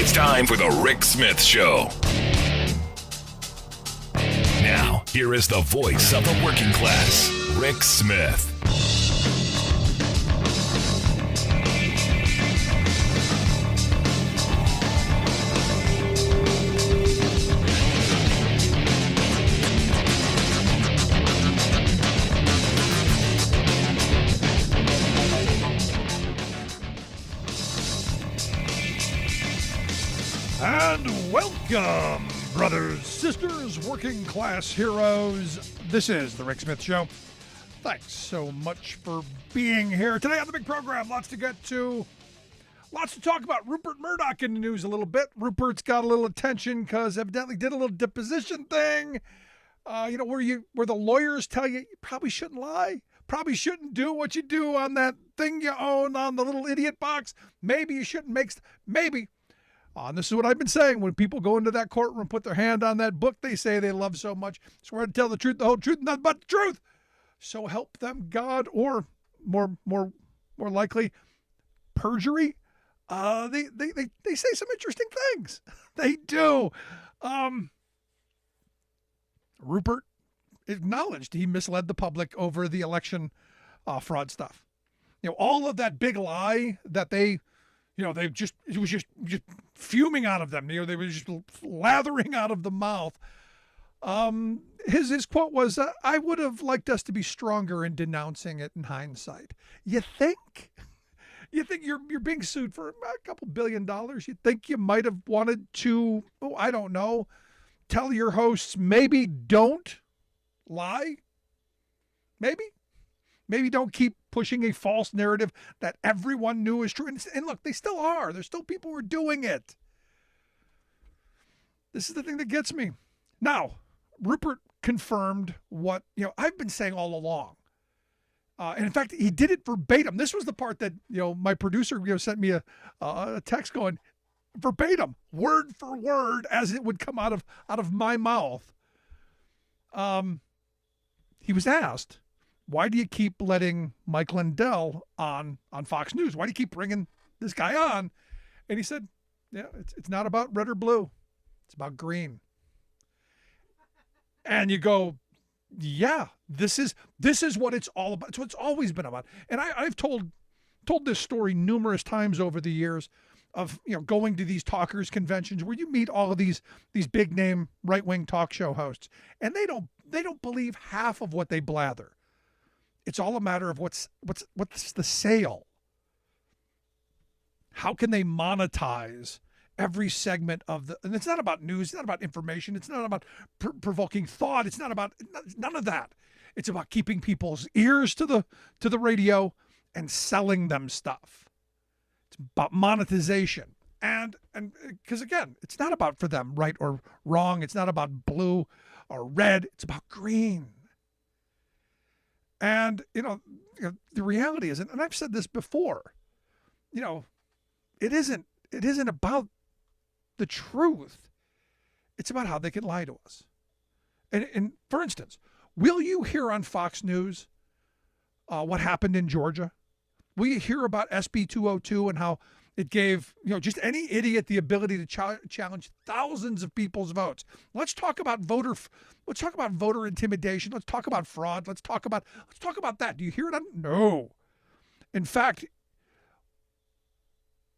It's time for the Rick Smith Show. Now, here is the voice of the working class, Rick Smith. And welcome, brothers, sisters, working class heroes. This is the Rick Smith Show. Thanks so much for being here. Today on the big program, lots to get to. Lots to talk about. Rupert Murdoch in the news a little bit. Rupert's got a little attention because evidently did a little deposition thing. Where the lawyers tell you probably shouldn't lie. Probably shouldn't do what you do on that thing you own on the little idiot box. Maybe you shouldn't maybe. And this is what I've been saying. When people go into that courtroom, put their hand on that book they say they love so much, swear to tell the truth, the whole truth, and nothing but the truth. So help them God, or more likely, perjury. They say some interesting things. They do. Rupert acknowledged he misled the public over the election fraud stuff. All of that big lie that it was just fuming out of them. They were just lathering out of the mouth. His quote was, "I would have liked us to be stronger in denouncing it in hindsight." You think? You think you're being sued for a couple $1 billion? You think you might have wanted to, I don't know, tell your hosts maybe don't lie? Maybe don't keep pushing a false narrative that everyone knew is true. And look, they still are. There's still people who are doing it. This is the thing that gets me. Now, Rupert confirmed what I've been saying all along. And in fact, he did it verbatim. This was the part that my producer sent me a text going verbatim, word for word, as it would come out of my mouth. He was asked, "Why do you keep letting Mike Lindell on Fox News? Why do you keep bringing this guy on?" And he said, "Yeah, it's not about red or blue. It's about green." And you go, yeah, this is what it's all about. It's what it's always been about. And I've told this story numerous times over the years of going to these talkers conventions where you meet all of these big name right-wing talk show hosts, and they don't believe half of what they blather. It's all a matter of what's the sale. How can they monetize every segment of and it's not about news, it's not about information, it's not about provoking thought, it's not about none of that. It's about keeping people's ears to the radio and selling them stuff. It's about monetization. And because again, it's not about for them right or wrong, it's not about blue or red, it's about green. And the reality is, and I've said this before, it isn't about the truth. It's about how they can lie to us. And for instance, will you hear on Fox News what happened in Georgia? Will you hear about SB 202 and how it gave just any idiot the ability to challenge thousands of people's votes? Let's talk about voter intimidation. Let's talk about fraud. Let's talk about that. Do you hear it? No. In fact,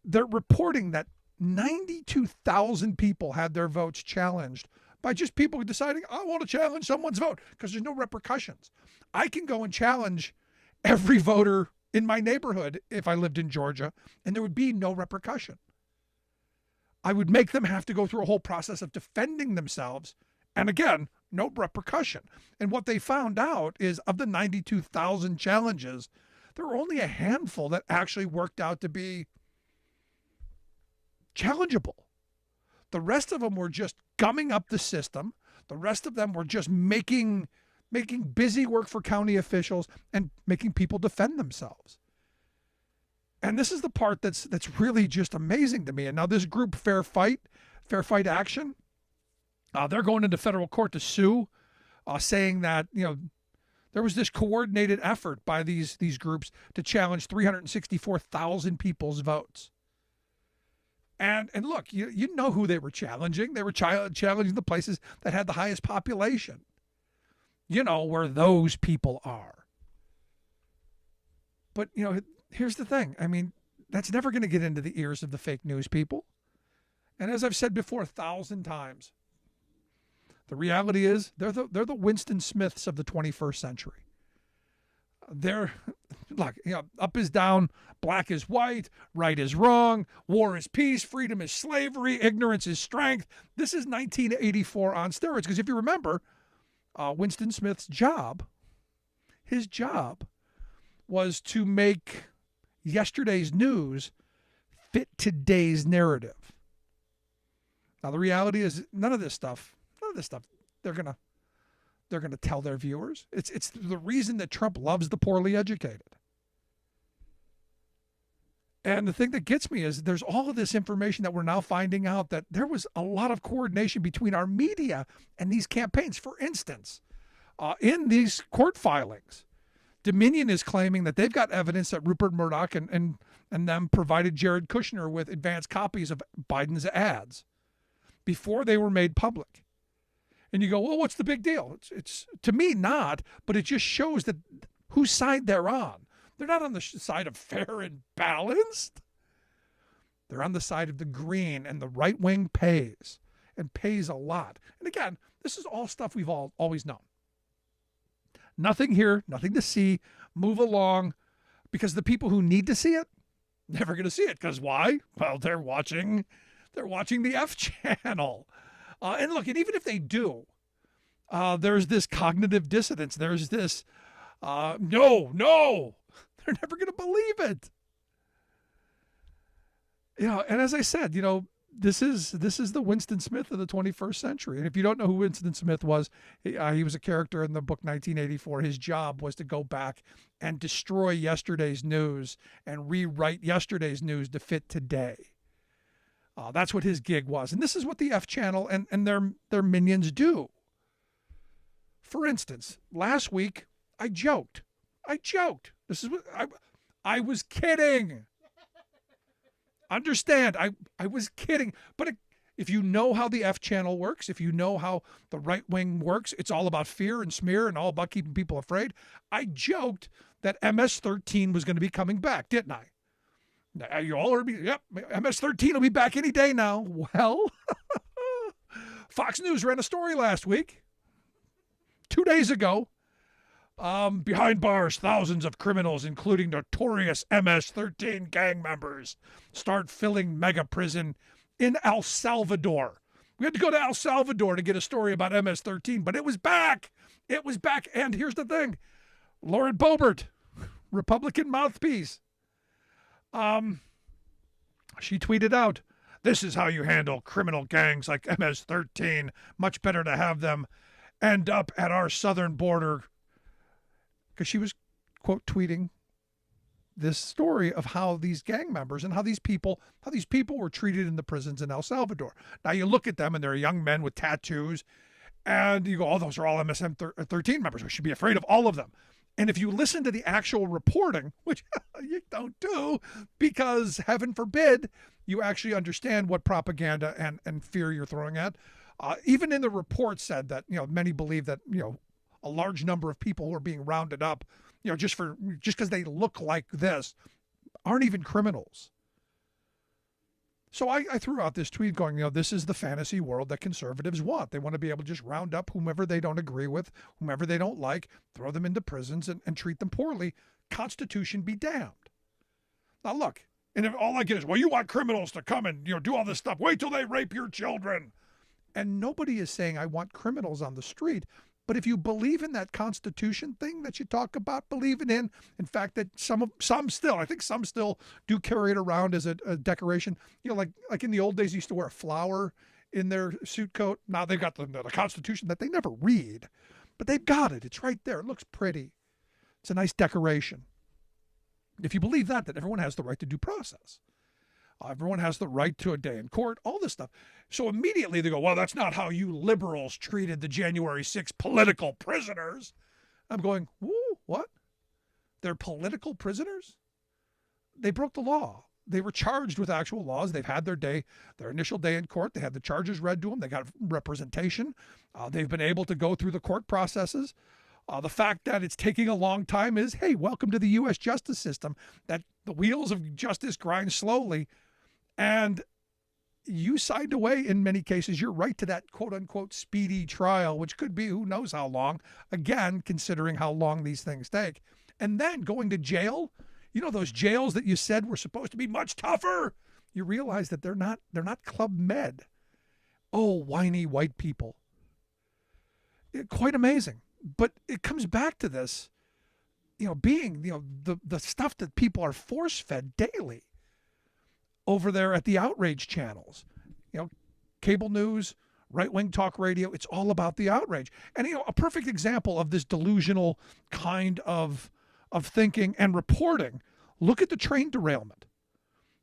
they're reporting that 92,000 people had their votes challenged by just people deciding, I want to challenge someone's vote, because there's no repercussions. I can go and challenge every voter in my neighborhood if I lived in Georgia, and there would be no repercussion. I would make them have to go through a whole process of defending themselves, and again, no repercussion. And what they found out is, of the 92,000 challenges, there were only a handful that actually worked out to be challengeable. The rest of them were just gumming up the system. The rest of them were just making busy work for county officials and making people defend themselves. And this is the part that's really just amazing to me. And now this group, Fair Fight Action, they're going into federal court to sue, saying that there was this coordinated effort by these groups to challenge 364,000 people's votes. And look, you know who they were challenging. They were challenging the places that had the highest population. You know, where those people are. But, here's the thing. I mean, that's never going to get into the ears of the fake news people. And as I've said before 1,000 times, the reality is they're the Winston Smiths of the 21st century. They're, look, up is down, black is white, right is wrong, war is peace, freedom is slavery, ignorance is strength. This is 1984 on steroids. Because if you remember, Winston Smith's job, was to make yesterday's news fit today's narrative. Now the reality is none of this stuff they're gonna tell their viewers. It's the reason that Trump loves the poorly educated. And the thing that gets me is there's all of this information that we're now finding out that there was a lot of coordination between our media and these campaigns. For instance, in these court filings, Dominion is claiming that they've got evidence that Rupert Murdoch and them provided Jared Kushner with advanced copies of Biden's ads before they were made public. And you go, well, what's the big deal? It's to me not, but it just shows that whose side they're on. They're not on the side of fair and balanced. They're on the side of the green, and the right wing pays, and pays a lot. And again, this is all stuff we've always known. Nothing here, nothing to see. Move along, because the people who need to see it, never going to see it. Because why? Well, they're watching the F channel. And look, and even if they do, there's this cognitive dissonance. There's this, no, they're never going to believe it. And as I said, this is the Winston Smith of the 21st century. And if you don't know who Winston Smith was, he was a character in the book 1984. His job was to go back and destroy yesterday's news and rewrite yesterday's news to fit today. That's what his gig was. And this is what the F channel and their minions do. For instance, last week, I joked. This is what I was kidding. Understand, I was kidding. But if you know how the F channel works, if you know how the right wing works, it's all about fear and smear and all about keeping people afraid. I joked that MS-13 was going to be coming back, didn't I? You all heard me. Yep, MS-13 will be back any day now. Well, Fox News ran a story last week, 2 days ago. Behind bars, thousands of criminals, including notorious MS-13 gang members, start filling mega prison in El Salvador. We had to go to El Salvador to get a story about MS-13, but it was back. It was back. And here's the thing. Lauren Boebert, Republican mouthpiece, she tweeted out, "This is how you handle criminal gangs like MS-13. Much better to have them end up at our southern border." Because she was, quote, tweeting this story of how these gang members and how these people were treated in the prisons in El Salvador. Now you look at them and they're young men with tattoos, and you go, oh, those are all MS-13 members. We should be afraid of all of them. And if you listen to the actual reporting, which you don't do, because heaven forbid you actually understand what propaganda and fear you're throwing at. Even in the report said that, many believe that, a large number of people who are being rounded up, just because they look like this, aren't even criminals. So I threw out this tweet going, this is the fantasy world that conservatives want. They want to be able to just round up whomever they don't agree with, whomever they don't like, throw them into prisons and treat them poorly. Constitution be damned. Now look, and if all I get is, well, you want criminals to come and do all this stuff. Wait till they rape your children. And nobody is saying I want criminals on the street. But if you believe in that Constitution thing that you talk about believing in fact, that some still do carry it around as a decoration. Like in the old days, you used to wear a flower in their suit coat. Now they've got the Constitution that they never read, but they've got it. It's right there. It looks pretty. It's a nice decoration. If you believe that everyone has the right to due process. Everyone has the right to a day in court, all this stuff. So immediately they go, well, that's not how you liberals treated the January 6th political prisoners. I'm going, whoa, what? They're political prisoners? They broke the law. they were charged with actual laws. They've had their initial day in court. They had the charges read to them. They got representation. They've been able to go through the court processes. The fact that it's taking a long time is, hey, welcome to the U.S. justice system, that the wheels of justice grind slowly. And you signed away, in many cases, your right to that quote-unquote speedy trial, which could be who knows how long, again, considering how long these things take. And then going to jail, those jails that you said were supposed to be much tougher, you realize that they're not Club Med. Oh, whiny white people. Quite amazing. But it comes back to this, being, the stuff that people are force-fed daily over there at the outrage channels. Cable news, right-wing talk radio, it's all about the outrage. And, a perfect example of this delusional kind of thinking and reporting, look at the train derailment.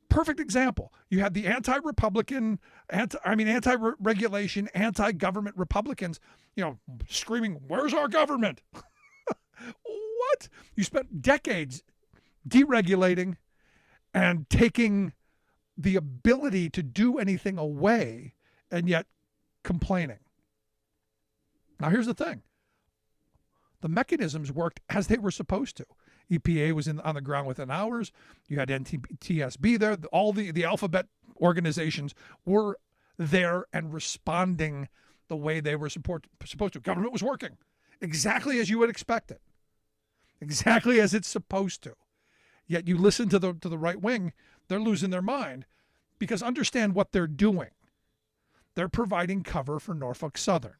Perfect example. You had the anti-Republican, anti-regulation, anti-government Republicans, screaming, "Where's our government?" What? You spent decades deregulating and taking the ability to do anything away, and yet complaining. Now, here's the thing. The mechanisms worked as they were supposed to. EPA was on the ground within hours. You had NTSB there. All the alphabet organizations were there and responding the way they were supposed to. Government was working exactly as you would expect it, exactly as it's supposed to. Yet you listen to the right wing, they're losing their mind, because understand what they're doing. They're providing cover for Norfolk Southern.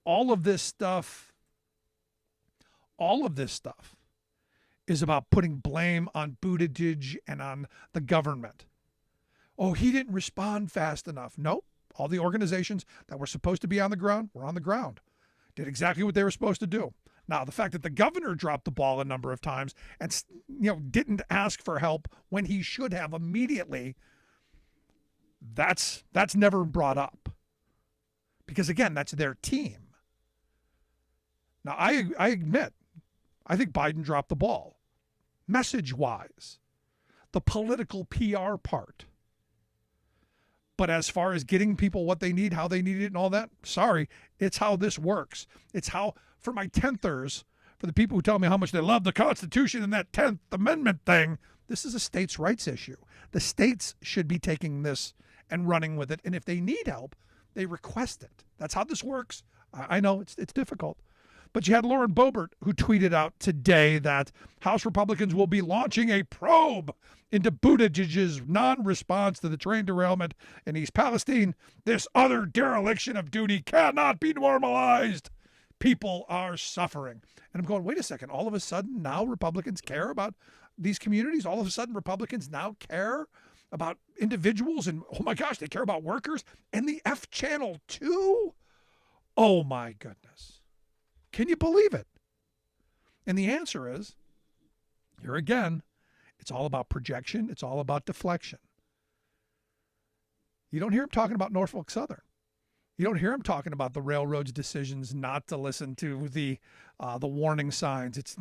All of this stuff is about putting blame on Buttigieg and on the government. Oh, he didn't respond fast enough. Nope. All the organizations that were supposed to be on the ground were on the ground. Did exactly what they were supposed to do. Now, the fact that the governor dropped the ball a number of times and didn't ask for help when he should have immediately, that's never brought up. Because again, that's their team. Now, I admit, I think Biden dropped the ball, message-wise, the political PR part. But as far as getting people what they need, how they need it, and all that, sorry, it's how this works. It's how, for my 10thers, for the people who tell me how much they love the Constitution and that 10th Amendment thing, this is a states' rights issue. The states should be taking this and running with it. And if they need help, they request it. That's how this works. I know it's difficult. But you had Lauren Boebert, who tweeted out today that House Republicans will be launching a probe into Buttigieg's non-response to the train derailment in East Palestine. This other dereliction of duty cannot be normalized. People are suffering. And I'm going, wait a second. All of a sudden, now Republicans care about these communities? All of a sudden, Republicans now care about individuals? And, oh my gosh, they care about workers? And the F channel, too? Oh, my goodness. Can you believe it? And the answer is, here again, it's all about projection. It's all about deflection. You don't hear him talking about Norfolk Southern. You don't hear him talking about the railroad's decisions not to listen to the warning signs.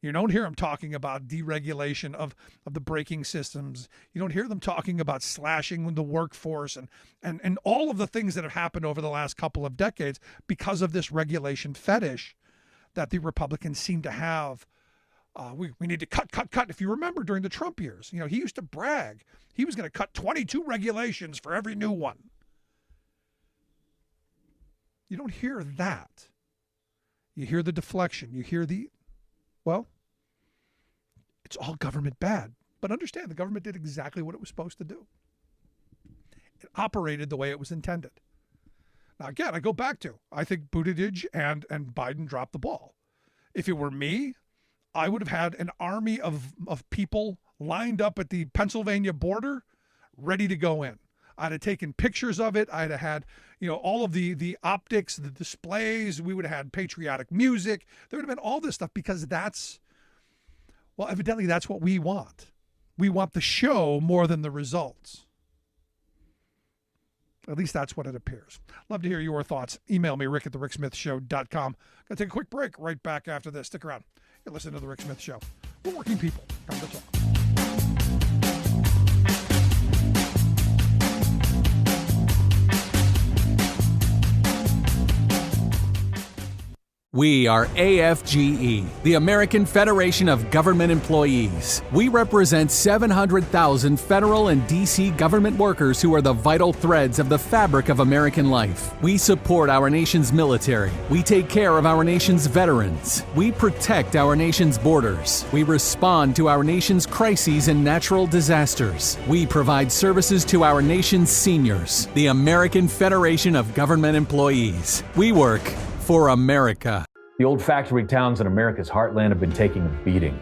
You don't hear him talking about deregulation of the braking systems. You don't hear them talking about slashing the workforce and all of the things that have happened over the last couple of decades because of this regulation fetish that the Republicans seem to have. We need to cut. If you remember during the Trump years, he used to brag. He was going to cut 22 regulations for every new one. You don't hear that. You hear the deflection. You hear it's all government bad. But understand, the government did exactly what it was supposed to do. It operated the way it was intended. Now, again, I go back to, I think Buttigieg and Biden dropped the ball. If it were me, I would have had an army of people lined up at the Pennsylvania border ready to go in. I'd have taken pictures of it. I'd have had, all of the optics, the displays. We would have had patriotic music. There would have been all this stuff because evidently that's what we want. We want the show more than the results. At least that's what it appears. Love to hear your thoughts. Email me, rick@thericksmithshow.com. Gonna take a quick break. Right back after this. Stick around. You're listening to The Rick Smith Show. We're working people. Time to talk. We are AFGE, the American Federation of Government Employees. We represent 700,000 federal and D.C. government workers who are the vital threads of the fabric of American life. We support our nation's military. We take care of our nation's veterans. We protect our nation's borders. We respond to our nation's crises and natural disasters. We provide services to our nation's seniors. The American Federation of Government Employees. We work for America. The old factory towns in America's heartland have been taking a beating.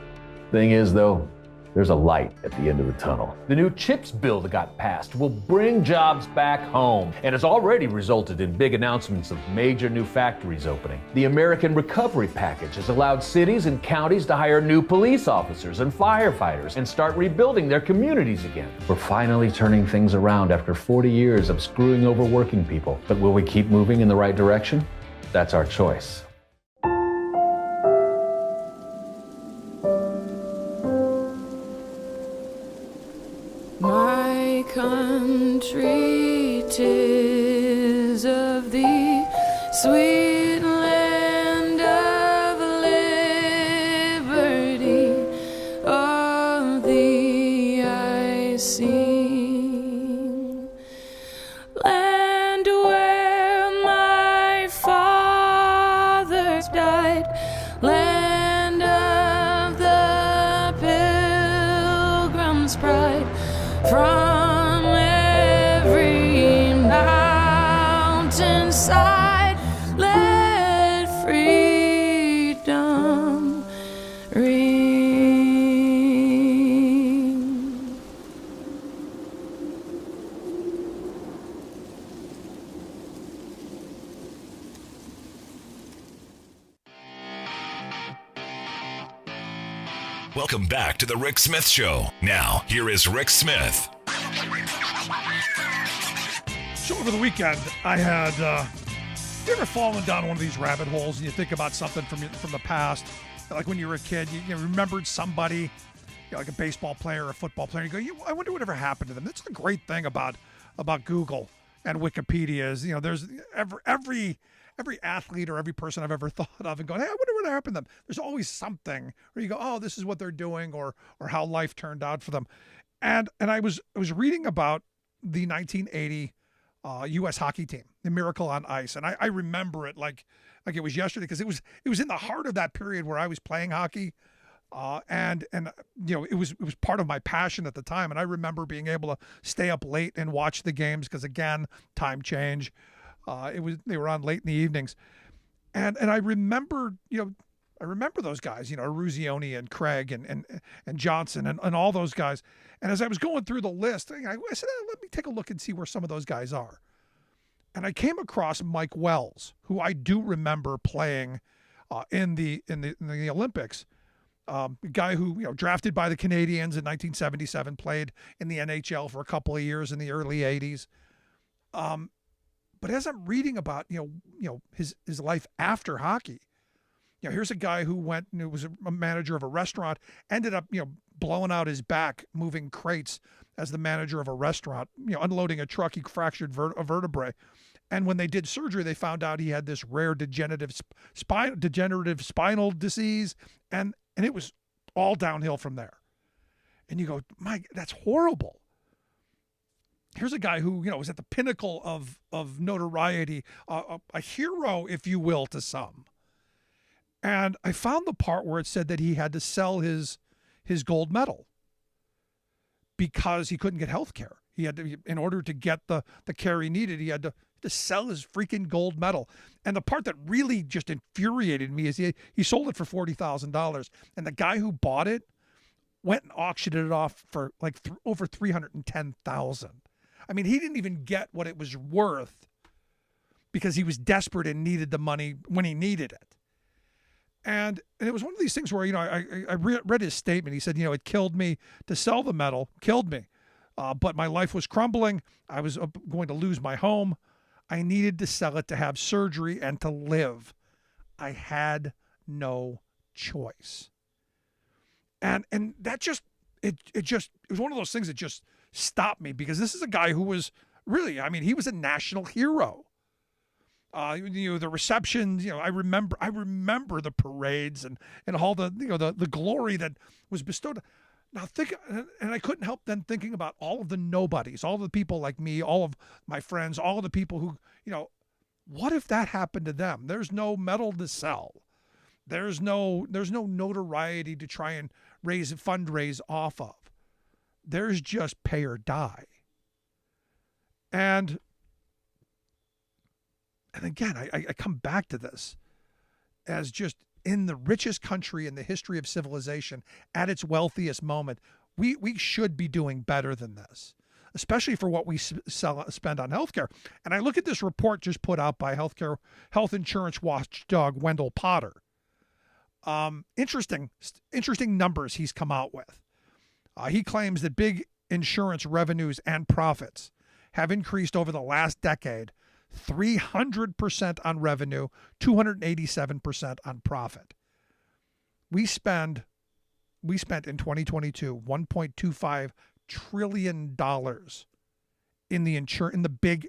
Thing is, though, there's a light at the end of the tunnel. The new CHIPS bill that got passed will bring jobs back home and has already resulted in big announcements of major new factories opening. The American Recovery Package has allowed cities and counties to hire new police officers and firefighters and start rebuilding their communities again. We're finally turning things around after 40 years of screwing over working people. But will we keep moving in the right direction? That's our choice. My country, 'tis of thee, sweet land of liberty, of thee I sing. Land where my fathers died, land of the pilgrim's pride. From every mountainside, let freedom ring. Welcome back to the Rick Smith Show. Now, here is Rick Smith. So over the weekend, I had, you ever fallen down one of these rabbit holes and you think about something from the past? Like when you were a kid, you remembered somebody, like a baseball player or a football player. You go, I wonder whatever happened to them. That's the great thing about Google and Wikipedia is, there's every athlete or every person I've ever thought of and going, hey, I wonder what happened to them. There's always something where you go, oh, this is what they're doing or how life turned out for them. And I was reading about the 1980 U.S. hockey team, the Miracle on Ice, and I remember it like it was yesterday because it was in the heart of that period where I was playing hockey, and it was part of my passion at the time, and I remember being able to stay up late and watch the games because again, time change. They were on late in the evenings, and I remember those guys, Ruzioni and Craig and Johnson and all those guys. And as I was going through the list, I said, let me take a look and see where some of those guys are. And I came across Mike Wells, who I do remember playing in the Olympics. A guy who drafted by the Canadiens in 1977, played in the NHL for a couple of years in the early 80s. But as I'm reading about his life after hockey, here's a guy who went and was a manager of a restaurant, ended up blowing out his back moving crates as the manager of a restaurant, unloading a truck. He fractured a vertebrae, and when they did surgery, they found out he had this rare degenerative spinal disease, and it was all downhill from there. And you go, Mike, that's horrible. Here's a guy who, was at the pinnacle of notoriety, a hero, if you will, to some. And I found the part where it said that he had to sell his gold medal because he couldn't get health care. He had to, in order to get the care he needed, he had to sell his freaking gold medal. And the part that really just infuriated me is he sold it for $40,000. And the guy who bought it went and auctioned it off for like over $310,000. I mean, he didn't even get what it was worth because he was desperate and needed the money when he needed it. And it was one of these things where, I read his statement. He said, it killed me to sell the medal, killed me. But my life was crumbling. I was going to lose my home. I needed to sell it to have surgery and to live. I had no choice. And that just, it was one of those things that just stopped me because this is a guy who was really, he was a national hero. The receptions. I remember the parades and all the the glory that was bestowed. Now and I couldn't help then thinking about all of the nobodies, all the people like me, all of my friends, all of the people who, what if that happened to them? There's no medal to sell. There's no notoriety to try and fundraise off of. There's just pay or die. And again, I come back to this as just in the richest country in the history of civilization at its wealthiest moment, we should be doing better than this, especially for what we spend on healthcare. And I look at this report just put out by health insurance watchdog Wendell Potter. Interesting numbers he's come out with. He claims that big insurance revenues and profits have increased over the last decade 300% on revenue, 287% on profit. We spent in 2022 $1.25 trillion in the big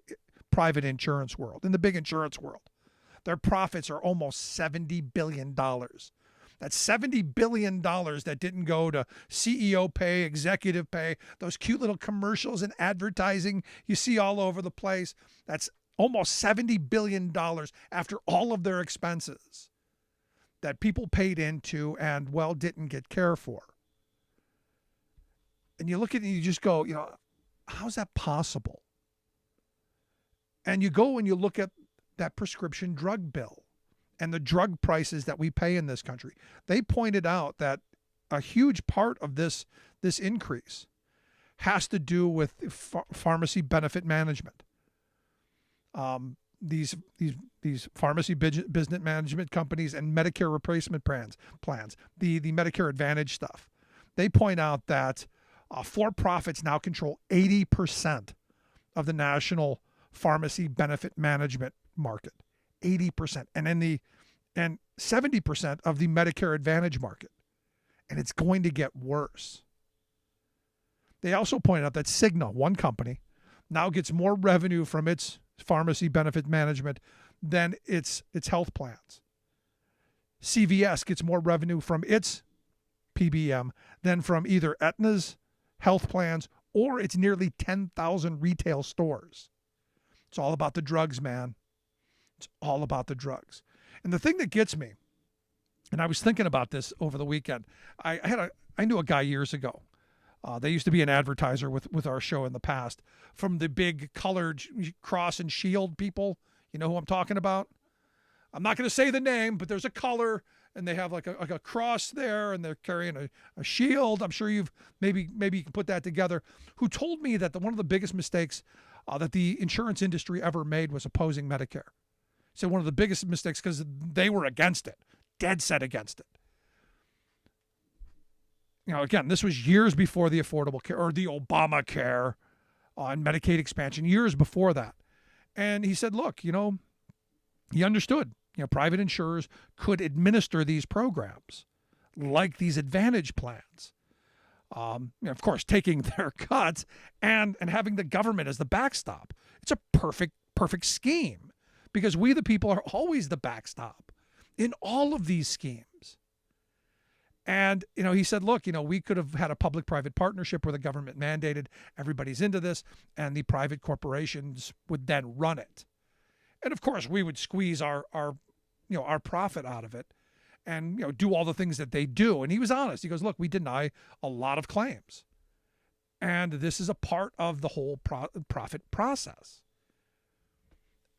private insurance world, in the big insurance world. Their profits are almost $70 billion. That's $70 billion that didn't go to CEO pay, executive pay, those cute little commercials and advertising you see all over the place. That's almost $70 billion after all of their expenses that people paid into and, didn't get care for. And you look at it and you just go, how's that possible? And you go and you look at that prescription drug bill and the drug prices that we pay in this country. They pointed out that a huge part of this increase has to do with pharmacy benefit management. These pharmacy business management companies and Medicare replacement plans, the Medicare Advantage stuff. They point out that for-profits now control 80% of the national pharmacy benefit management market, 80%, and 70% of the Medicare Advantage market, and it's going to get worse. They also pointed out that Cigna, one company, now gets more revenue from its pharmacy benefit management than its health plans. CVS gets more revenue from its PBM than from either Aetna's health plans or its nearly 10,000 retail stores. It's all about the drugs, man. It's all about the drugs. And the thing that gets me, and I was thinking about this over the weekend, I knew a guy years ago. They used to be an advertiser with our show in the past, from the big colored cross and shield people. You know who I'm talking about? I'm not going to say the name, but there's a color, and they have like a cross there, and they're carrying a shield. I'm sure you've maybe you can put that together. Who told me that one of the biggest mistakes that the insurance industry ever made was opposing Medicare. So one of the biggest mistakes, because they were against it, dead set against it. Again, this was years before the Affordable Care or the Obamacare and Medicaid expansion, years before that. And he said, look, he understood, private insurers could administer these programs like these advantage plans. Of course, taking their cuts and having the government as the backstop. It's a perfect scheme, because we, the people, are always the backstop in all of these schemes. And, he said, look, we could have had a public-private partnership where the government mandated everybody's into this and the private corporations would then run it. And of course, we would squeeze our profit out of it and, do all the things that they do. And he was honest. He goes, look, we deny a lot of claims. And this is a part of the whole profit process.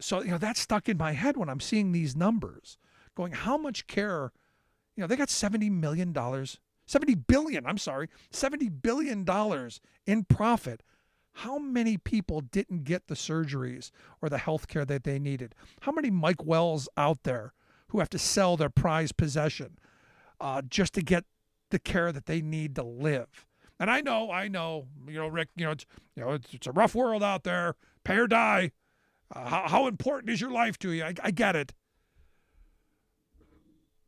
So, that's stuck in my head when I'm seeing these numbers going, how much care, they got $70 billion in profit. How many people didn't get the surgeries or the health care that they needed? How many Mike Wells out there who have to sell their prized possession just to get the care that they need to live? And I know, Rick, it's a rough world out there, pay or die. How important is your life to you? I get it.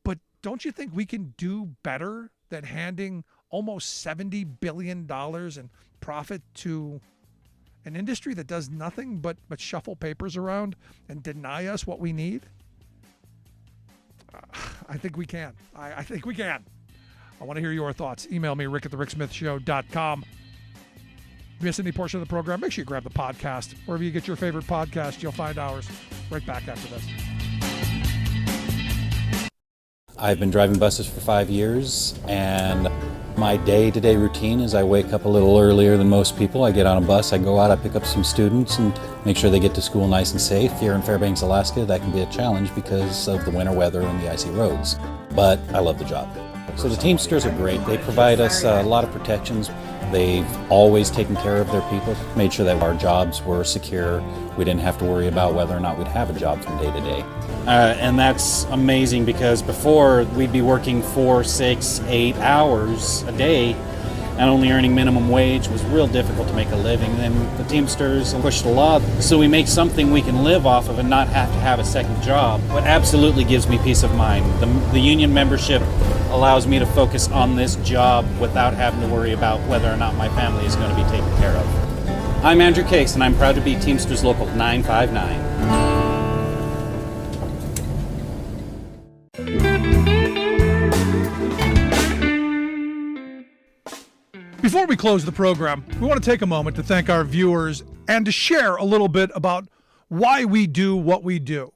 But don't you think we can do better than handing almost $70 billion in profit to An industry that does nothing but shuffle papers around and deny us what we need? I think we can. I think we can. I want to hear your thoughts. Email me, rick@thericksmithshow.com. If you miss any portion of the program, make sure you grab the podcast. Wherever you get your favorite podcast, you'll find ours right back after this. I've been driving buses for 5 years, and my day-to-day routine is I wake up a little earlier than most people. I get on a bus, I go out, I pick up some students and make sure they get to school nice and safe. Here in Fairbanks, Alaska, that can be a challenge because of the winter weather and the icy roads. But I love the job. So the Teamsters are great. They provide us a lot of protections. They've always taken care of their people, made sure that our jobs were secure. We didn't have to worry about whether or not we'd have a job from day to day. And that's amazing because before we'd be working 4, 6, 8 hours a day and only earning minimum wage was real difficult to make a living. And then the Teamsters pushed a lot so we make something we can live off of and not have to have a second job. What absolutely gives me peace of mind, the union membership allows me to focus on this job without having to worry about whether or not my family is going to be taken care of. I'm Andrew Case and I'm proud to be Teamsters Local 959. Before we close the program, we want to take a moment to thank our viewers and to share a little bit about why we do what we do.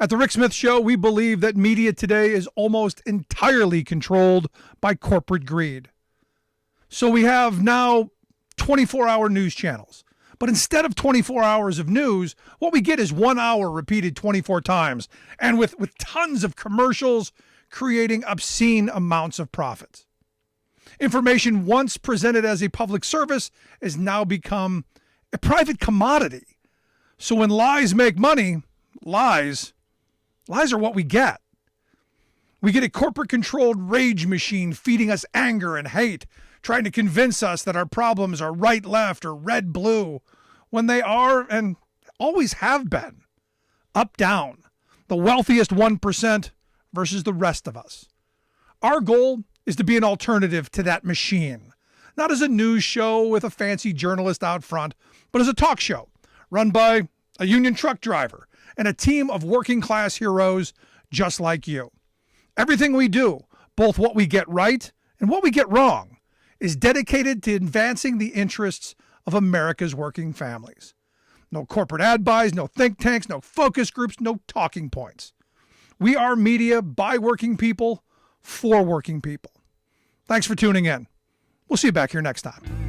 At The Rick Smith Show, we believe that media today is almost entirely controlled by corporate greed. So we have now 24-hour news channels. But instead of 24 hours of news, what we get is 1 hour repeated 24 times, and with tons of commercials creating obscene amounts of profits. Information once presented as a public service has now become a private commodity. So when lies make money, lies are what we get. We get a corporate-controlled rage machine feeding us anger and hate, trying to convince us that our problems are right, left, or red, blue, when they are and always have been up, down, the wealthiest 1% versus the rest of us. Our goal is to be an alternative to that machine, not as a news show with a fancy journalist out front, but as a talk show run by a union truck driver and a team of working class heroes just like you. Everything we do, both what we get right and what we get wrong, is dedicated to advancing the interests of America's working families. No corporate ad buys, no think tanks, no focus groups, no talking points. We are media by working people for working people. Thanks for tuning in. We'll see you back here next time.